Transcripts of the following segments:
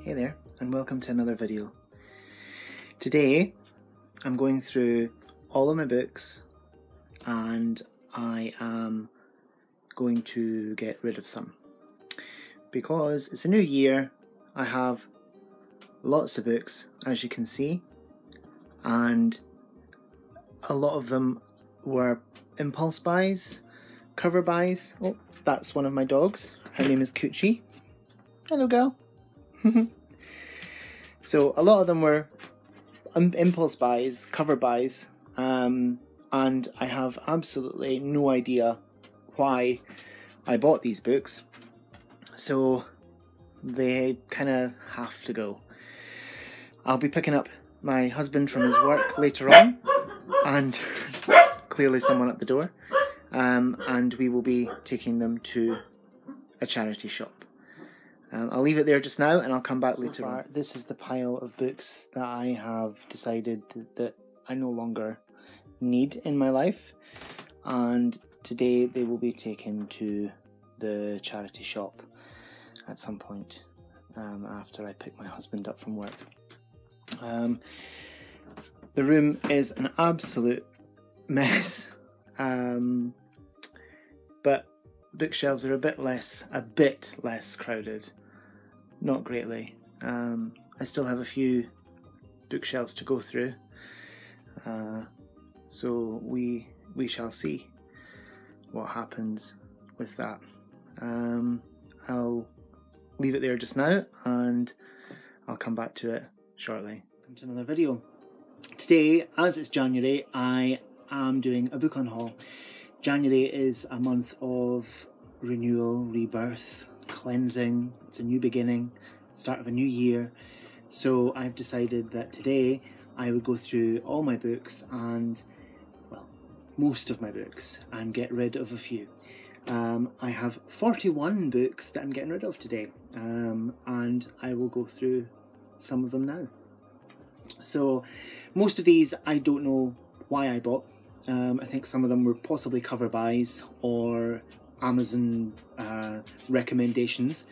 Hey there, and welcome to another video. Today I'm going through all of my books and I am going to get rid of some. Because it's a new year, I have lots of books, as you can see, and a lot of them were impulse buys, cover buys. Oh, that's one of my dogs. Her name is Coochie. Hello, girl. So a lot of them were impulse buys, cover buys, and I have absolutely no idea why I bought these books. So they kind of have to go. I'll be picking up my husband from his work later on, and clearly someone at the door, and we will be taking them to a charity shop. I'll leave it there just now and I'll come back later on. This is the pile of books that I have decided that I no longer need in my life, and today they will be taken to the charity shop at some point after I pick my husband up from work. The room is an absolute mess, but bookshelves are a bit less crowded. Not greatly. I still have a few bookshelves to go through, so we shall see what happens with that. I'll leave it there just now and I'll come back to it shortly. Welcome to another video. Today, as it's January, I am doing a book on haul. January is a month of renewal, rebirth, cleansing. It's a new beginning, start of a new year. So I've decided that today I would go through all my books and, well, most of my books, and get rid of a few. I have 41 books that I'm getting rid of today, and I will go through some of them now. So most of these I don't know why I bought. I think some of them were possibly cover buys or Amazon recommendations,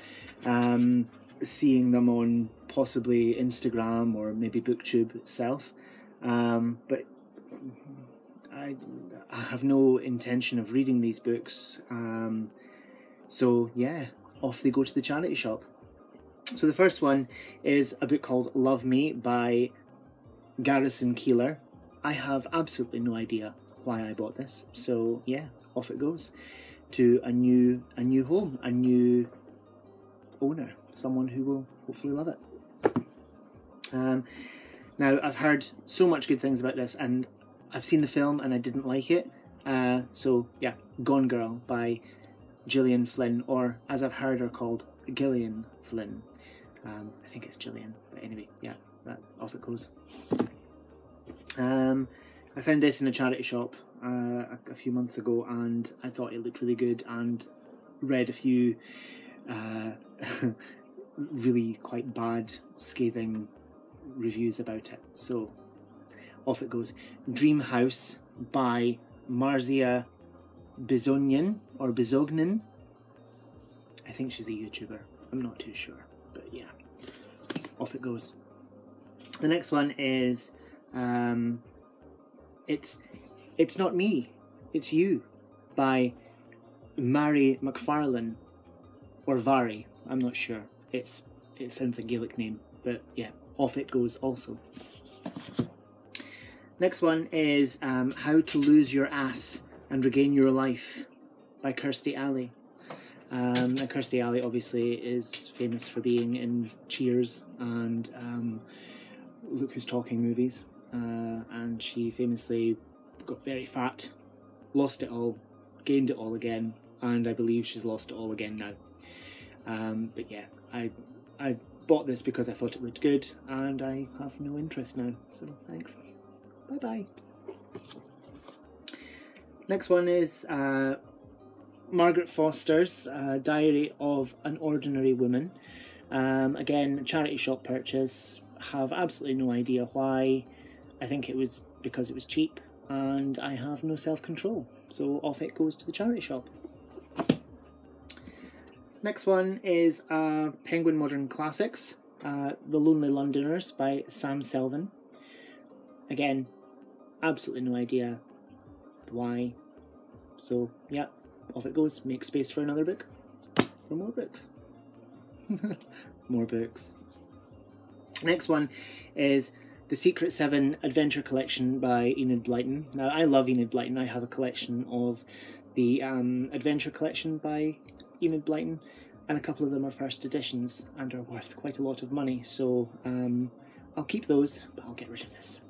seeing them on possibly Instagram or maybe BookTube itself, but I have no intention of reading these books, so yeah, off they go to the charity shop. So the first one is a book called Love Me by Garrison Keillor. I have absolutely no idea why I bought this, so yeah, off it goes to a new home, a new owner, someone who will hopefully love it. Now, I've heard so much good things about this, and I've seen the film and I didn't like it, so yeah, Gone Girl by Gillian Flynn, or as I've heard her called, Gillian Flynn. I think it's Gillian, but anyway, yeah, off it goes. I found this in a charity shop a few months ago, and I thought it looked really good, and read a few really quite bad, scathing reviews about it. So off it goes. Dream House by Marzia Bizognin, or Bizognin. I think she's a YouTuber. I'm not too sure, but yeah, off it goes. The next one is It's Not Me, It's You by Mary McFarlane, or Vari, I'm not sure. It sounds a Gaelic name, but yeah, off it goes also. Next one is How to Lose Your Ass and Regain Your Life by Kirstie Alley. And Kirstie Alley obviously is famous for being in Cheers and Look Who's Talking movies, and she famously got very fat, lost it all, gained it all again, and I believe she's lost it all again now. But yeah, I bought this because I thought it looked good, and I have no interest now, so thanks. Bye bye. Next one is Margaret Foster's Diary of an Ordinary Woman. Again, charity shop purchase. Have absolutely no idea why. I think it was because it was cheap, and I have no self-control, so off it goes to the charity shop. Next one is Penguin Modern Classics The Lonely Londoners by Sam Selvin. Again, absolutely no idea why. So, yeah, off it goes. Make space for another book. For more books. More books. Next one is The Secret Seven Adventure Collection by Enid Blyton. Now, I love Enid Blyton. I have a collection of the Adventure Collection by Enid Blyton, and a couple of them are first editions and are worth quite a lot of money. So I'll keep those, but I'll get rid of this.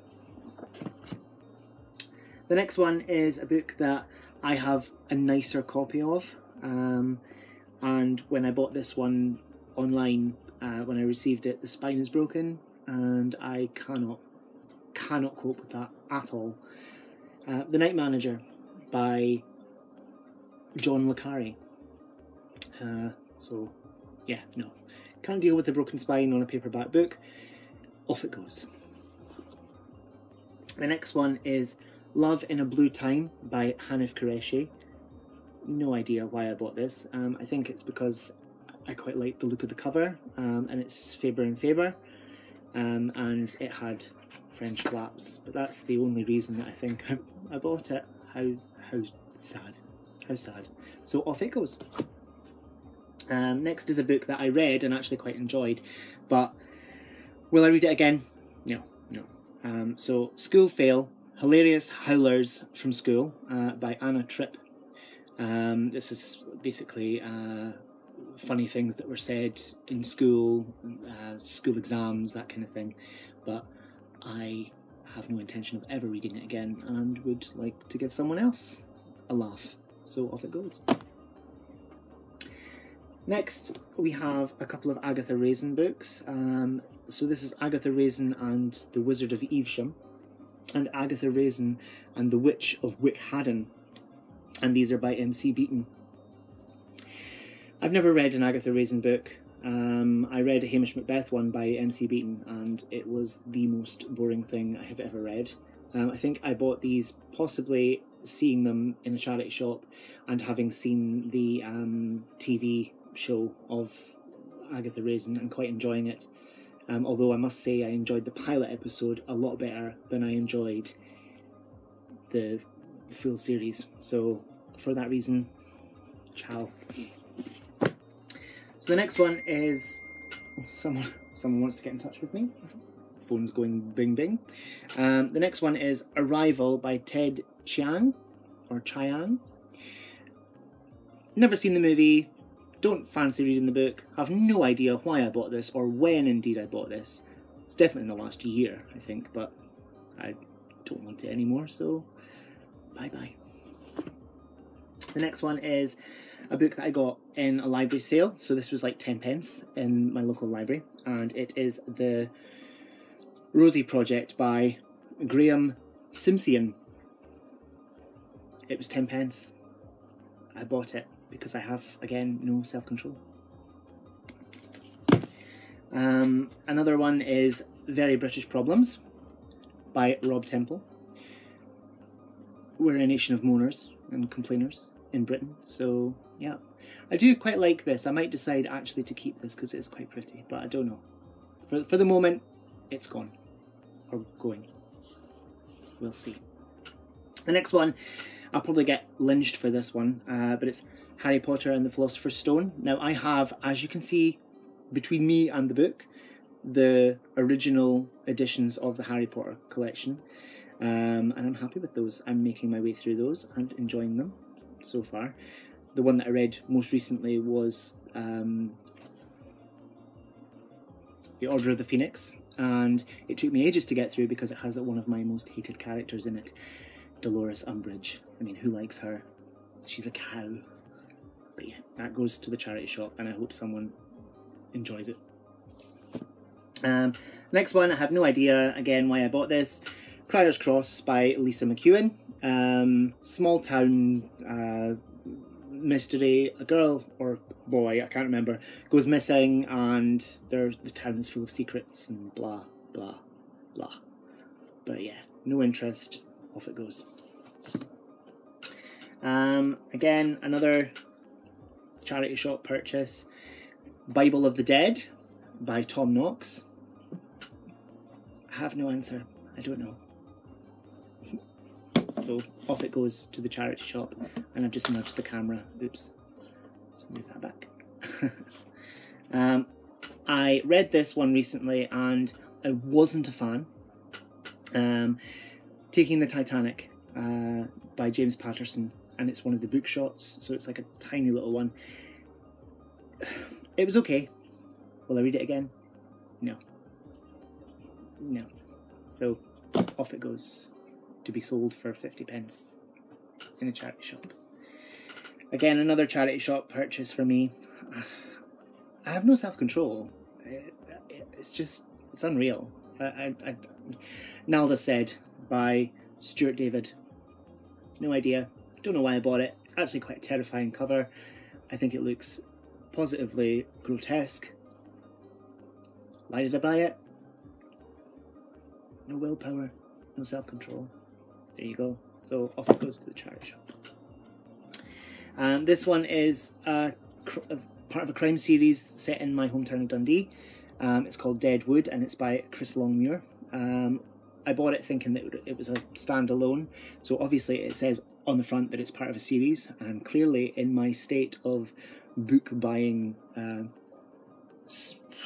The next one is a book that I have a nicer copy of, and when I bought this one online, when I received it, the spine is broken, and I cannot cope with that at all. The Night Manager by John le Carre. So, yeah, no. Can't deal with the broken spine on a paperback book. Off it goes. The next one is Love in a Blue Time by Hanif Qureshi. No idea why I bought this. I think it's because I quite like the look of the cover, and it's Faber and Faber, and it had French flaps, but that's the only reason that I think I bought it. How sad. How sad. So off it goes. Next is a book that I read and actually quite enjoyed, but will I read it again? No. So School Fail, Hilarious Howlers from School by Anna Tripp. This is basically funny things that were said in school, school exams, that kind of thing, but I have no intention of ever reading it again and would like to give someone else a laugh. So off it goes. Next, we have a couple of Agatha Raisin books. So this is Agatha Raisin and the Wizard of Evesham, and Agatha Raisin and the Witch of Wickhaddon, and these are by MC Beaton. I've never read an Agatha Raisin book. I read a Hamish Macbeth one by MC Beaton, and it was the most boring thing I have ever read. I think I bought these possibly seeing them in a charity shop and having seen the TV show of Agatha Raisin and quite enjoying it. Although I must say I enjoyed the pilot episode a lot better than I enjoyed the full series. So for that reason, ciao. So the next one is someone wants to get in touch with me. Phone's going bing bing. The next one is Arrival by Ted Chiang or Chiang. Never seen the movie. Don't fancy reading the book. Have no idea why I bought this or when indeed I bought this. It's definitely in the last year, I think, but I don't want it anymore, so bye bye. The next one is a book that I got in a library sale, so this was like 10p in my local library, and it is the Rosie Project by Graham Simpson. It was 10p. I bought it because I have, again, no self-control. Another one is Very British Problems by Rob Temple. We're a nation of moaners and complainers in Britain, so yeah. I do quite like this. I might decide actually to keep this because it's quite pretty, but I don't know. For the moment, it's gone. Or going. We'll see. The next one, I'll probably get lynched for this one, but it's Harry Potter and the Philosopher's Stone. Now I have, as you can see, between me and the book, the original editions of the Harry Potter collection, and I'm happy with those. I'm making my way through those and enjoying them so far. The one that I read most recently was The Order of the Phoenix, and it took me ages to get through because it has one of my most hated characters in it, Dolores Umbridge. I mean, who likes her? She's a cow. But yeah, that goes to the charity shop, and I hope someone enjoys it. Next one, I have no idea, again, why I bought this. Criers Cross by Lisa McEwen. Small town mystery. A girl or boy, I can't remember, goes missing, and the town is full of secrets and blah, blah, blah. But yeah, no interest. Off it goes. Again, another charity shop purchase. Bible of the Dead by Tom Knox. I have no answer. I don't know. So off it goes to the charity shop, and I've just nudged the camera. Oops. Let's move that back. I read this one recently and I wasn't a fan. Taking the Titanic by James Patterson, and it's one of the book shots, so it's like a tiny little one. It was okay. Will I read it again? No. No. So off it goes to be sold for 50p in a charity shop. Again, another charity shop purchase for me. I have no self-control. It's unreal. Nalda Said by Stuart David. No idea. Don't know why I bought it. It's actually quite a terrifying cover. I think it looks positively grotesque. Why did I buy it? No willpower, no self-control. There you go. So off it goes to the charity shop. This one is part of a crime series set in my hometown of Dundee. It's called Deadwood, and it's by Chris Longmuir. I bought it thinking that it was a standalone, so obviously it says on the front that it's part of a series, and clearly in my state of book buying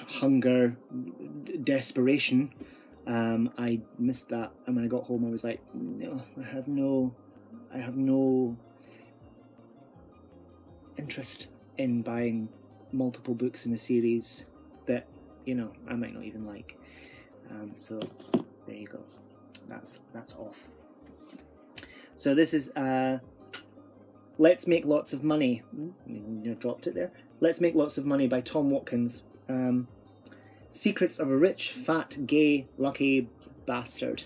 hunger, desperation, I missed that, and when I got home I was like, no, I have no interest in buying multiple books in a series that, you know, I might not even like. So there you go. That's off. So this is Let's Make Lots of Money. You dropped it there. Let's Make Lots of Money by Tom Watkins. Secrets of a Rich, Fat, Gay, Lucky Bastard.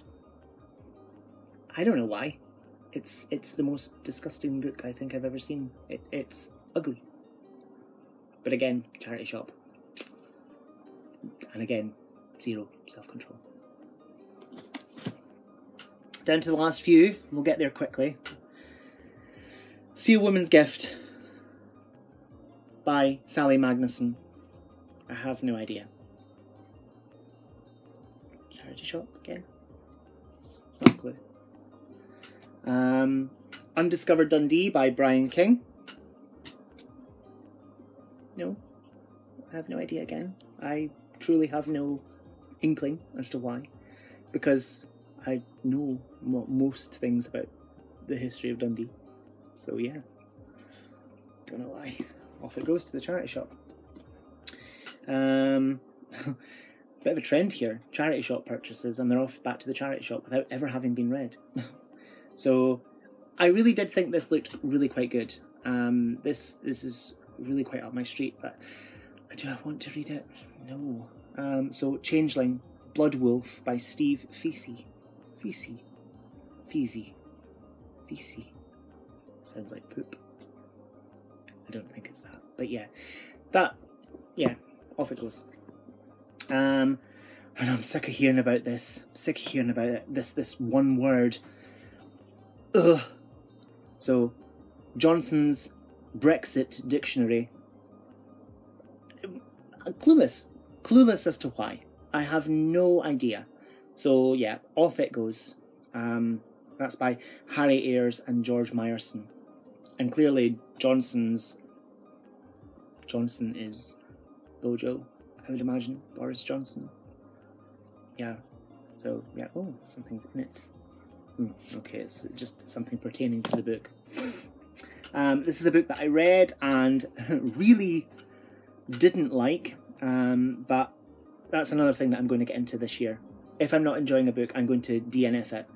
I don't know why. It's the most disgusting book I think I've ever seen. It's ugly. But again, charity shop. And again, zero self-control. Down to the last few. We'll get there quickly. See a Woman's Gift by Sally Magnuson. I have no idea. Charity shop again? No clue. Undiscovered Dundee by Brian King. No. I have no idea again. I truly have no inkling as to why. Because I know most things about the history of Dundee. So yeah. Don't know why. Off it goes to the charity shop. Bit of a trend here. Charity shop purchases, and they're off back to the charity shop without ever having been read. So I really did think this looked really quite good. This is really quite up my street, but do I want to read it? No. So Changeling, Blood Wolf by Steve Feasey. Feasey. Sounds like poop. I don't think it's that, but yeah, off it goes. And I'm sick of hearing about this. Sick of hearing about it. This one word. Ugh. So, Johnson's Brexit Dictionary. Clueless as to why. I have no idea. So yeah, off it goes. That's by Harry Ayres and George Meyerson. And clearly Johnson is Bojo, I would imagine. Boris Johnson. Yeah. So yeah, oh, something's in it. Okay, it's just something pertaining to the book. This is a book that I read and really didn't like, but that's another thing that I'm going to get into this year. If I'm not enjoying a book, I'm going to DNF it.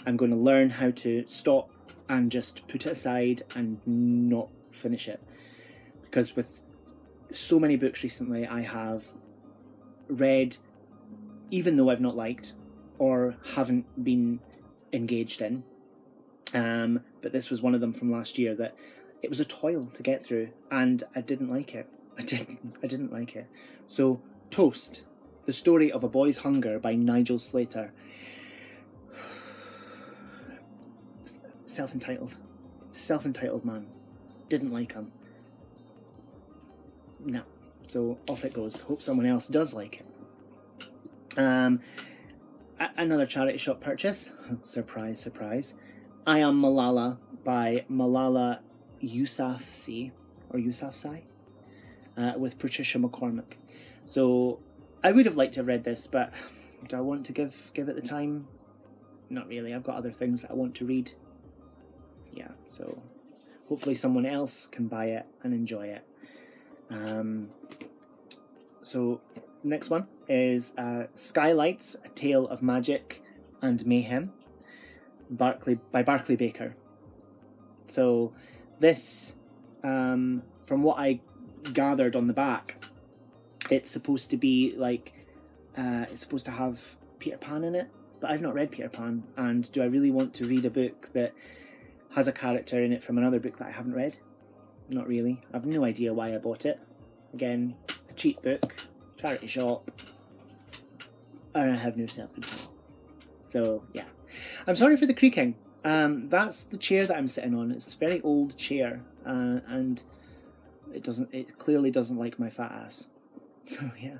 I'm going to learn how to stop and just put it aside and not finish it. Because with so many books recently I have read, even though I've not liked or haven't been engaged in, but this was one of them from last year that it was a toil to get through, and I didn't like it. I didn't like it. So Toast, The Story of a Boy's Hunger by Nigel Slater. Self-entitled man. Didn't like him. No. So off it goes. Hope someone else does like it. Another charity shop purchase. Surprise, surprise. I Am Malala by Malala Yousafzai, or Yousafzai, with Patricia McCormick. So I would have liked to have read this, but do I want to give it the time? Not really. I've got other things that I want to read. Yeah, so hopefully someone else can buy it and enjoy it. So next one is Skylights, A Tale of Magic and Mayhem by Barclay Baker. So this, from what I gathered on the back, it's supposed to be like, it's supposed to have Peter Pan in it, but I've not read Peter Pan, and do I really want to read a book that has a character in it from another book that I haven't read? Not really. I've no idea why I bought it. Again, a cheap book, charity shop, and I have no self-control. So yeah, I'm sorry for the creaking. That's the chair that I'm sitting on. It's a very old chair, and it clearly doesn't like my fat ass. So yeah,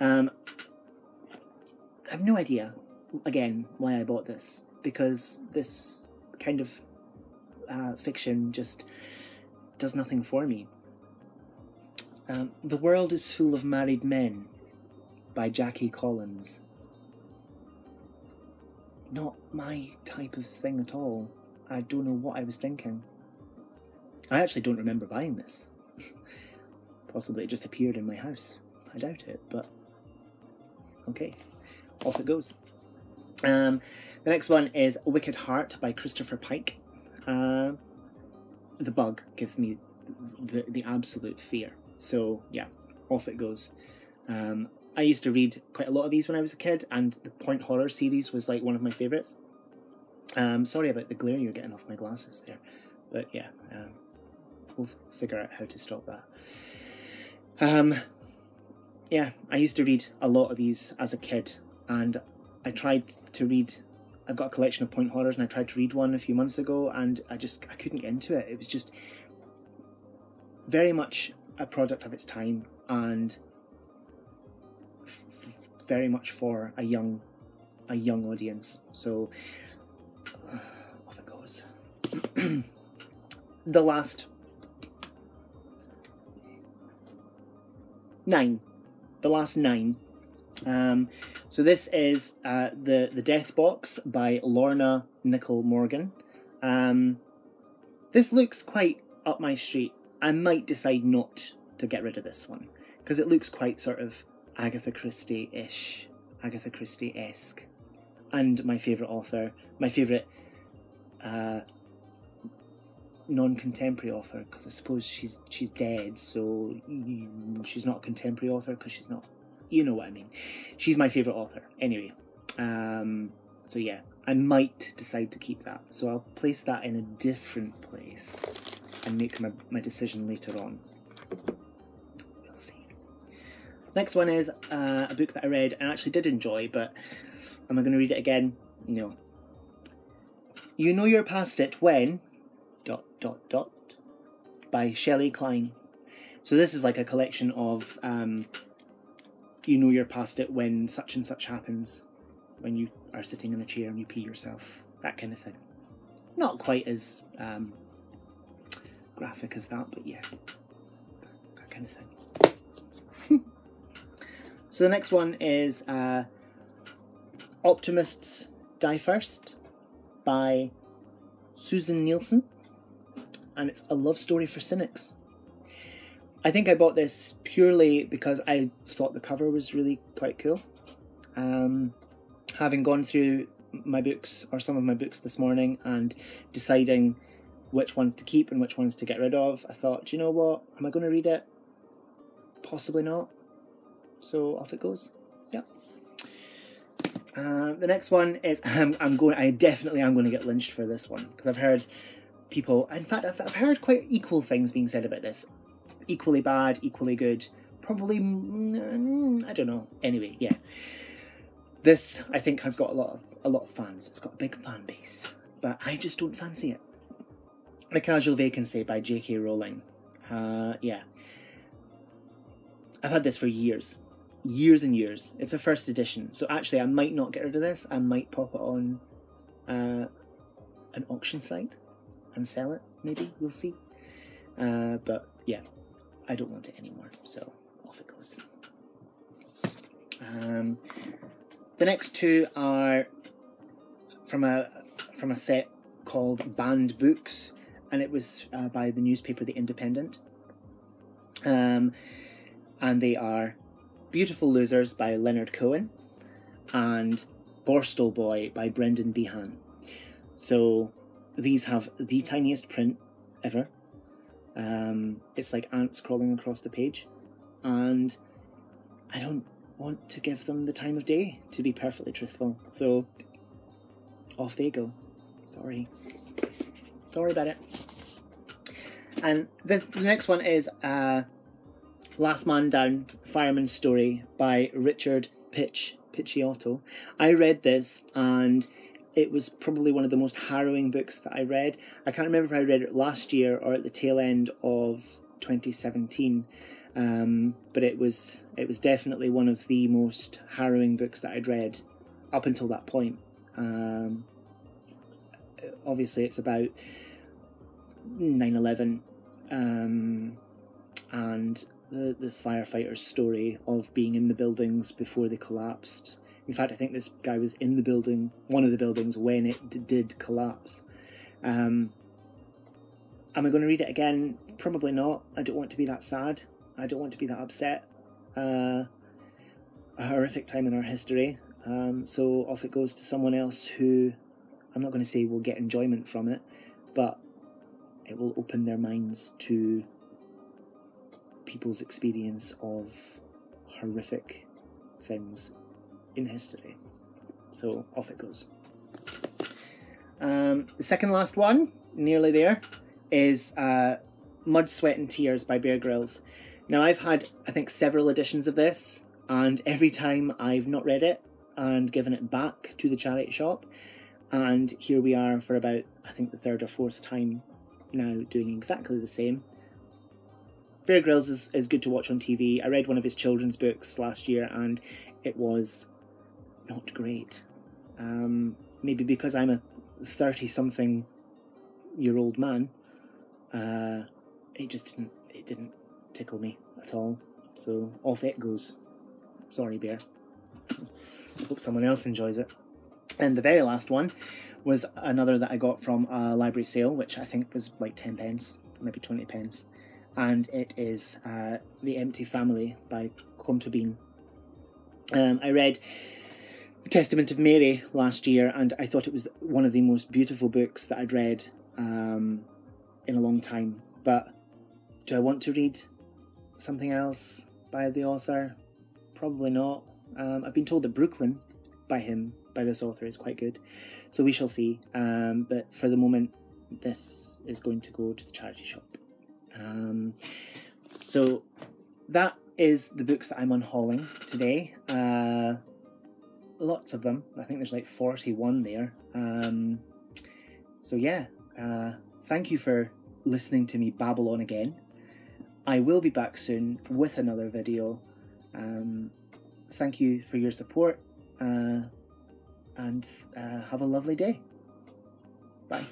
I have no idea, again, why I bought this, because this kind of fiction just does nothing for me. The World is Full of Married Men by Jackie Collins. Not my type of thing at all. I don't know what I was thinking. I actually don't remember buying this. Possibly it just appeared in my house. I doubt it, but okay, off it goes. The next one is Wicked Heart by Christopher Pike. The bug gives me the absolute fear. So yeah, off it goes. I used to read quite a lot of these when I was a kid, and the Point Horror series was like one of my favourites. Sorry about the glare you're getting off my glasses there, but yeah, we'll figure out how to stop that. Yeah, I used to read a lot of these as a kid, and I tried to read, I've got a collection of Point Horrors, and I tried to read one a few months ago, and I couldn't get into it. It was just very much a product of its time, and very much for a young audience. So off it goes. The last 9. The last 9. So this is the Death Box by Lorna Nicol Morgan. This looks quite up my street. I might decide not to get rid of this one, because it looks quite sort of Agatha Christie-ish, Agatha Christie-esque, and my favourite author, my favourite non-contemporary author, because I suppose she's dead, so she's not a contemporary author because she's not, you know what I mean. She's my favourite author. Anyway, so yeah, I might decide to keep that. So I'll place that in a different place and make my decision later on. We'll see. Next one is a book that I read and actually did enjoy, but am I going to read it again? No. You Know You're Past It When... ... by Shelley Klein. So this is like a collection of you know you're past it when such and such happens, when you are sitting in a chair and you pee yourself, that kind of thing. Not quite as graphic as that, but yeah, that kind of thing. So the next one is Optimists Die First by Susan Nielsen, and it's a love story for cynics. I think I bought this purely because I thought the cover was really quite cool. Having gone through my books, or some of my books this morning, and deciding which ones to keep and which ones to get rid of, I thought, do you know what, am I going to read it? Possibly not. So off it goes. Yeah. The next one is, I definitely am going to get lynched for this one, because I've heard people, in fact, I've heard quite equal things being said about this. Equally bad, equally good, probably, I don't know. Anyway, yeah. This, I think, has got a lot of fans. It's got a big fan base, but I just don't fancy it. The Casual Vacancy by J.K. Rowling. Yeah. I've had this for years. Years and years. It's a first edition. So actually I might not get rid of this. I might pop it on an auction site and sell it, maybe. We'll see. But yeah, I don't want it anymore. So off it goes. The next two are from a set called Banned Books, and it was by the newspaper The Independent. And they are Beautiful Losers by Leonard Cohen and Borstal Boy by Brendan Behan. So these have the tiniest print ever. It's like ants crawling across the page, and I don't want to give them the time of day, to be perfectly truthful. So off they go. Sorry about it. And the next one is Last Man Down, Fireman's Story by Richard Picciotto. I read this and it was probably one of the most harrowing books that I read. I can't remember if I read it last year or at the tail end of 2017, but it was definitely one of the most harrowing books that I'd read up until that point. Obviously it's about 9/11 and the firefighters' story of being in the buildings before they collapsed. In fact, I think this guy was in the building, one of the buildings, when it did collapse. Am I going to read it again? Probably not. I don't want to be that sad. I don't want to be that upset. A horrific time in our history. So off it goes to someone else who, I'm not going to say will get enjoyment from it, but it will open their minds to people's experience of horrific things in history. So off it goes. The second last one, nearly there, is Mud, Sweat and Tears by Bear Grylls. Now I've had, I think, several editions of this, and every time I've not read it and given it back to the charity shop, and here we are for about, I think, the third or fourth time now doing exactly the same. Bear Grylls is good to watch on TV. I read one of his children's books last year and it was not great. Maybe because I'm a 30-something-year-old man, it didn't tickle me at all. So off it goes. Sorry, Bear. Hope someone else enjoys it. And the very last one was another that I got from a library sale, which I think was like 10 pence, maybe 20 pence. And it is The Empty Family by Comto Bean. I read The Testament of Mary last year, and I thought it was one of the most beautiful books that I'd read in a long time. But do I want to read something else by the author? Probably not. I've been told that Brooklyn by this author is quite good, so we shall see. But for the moment, this is going to go to the charity shop. So that is the books that I'm unhauling today. Lots of them. I think there's like 41 there. So yeah, thank you for listening to me babble on again. I will be back soon with another video. Thank you for your support, and have a lovely day. Bye.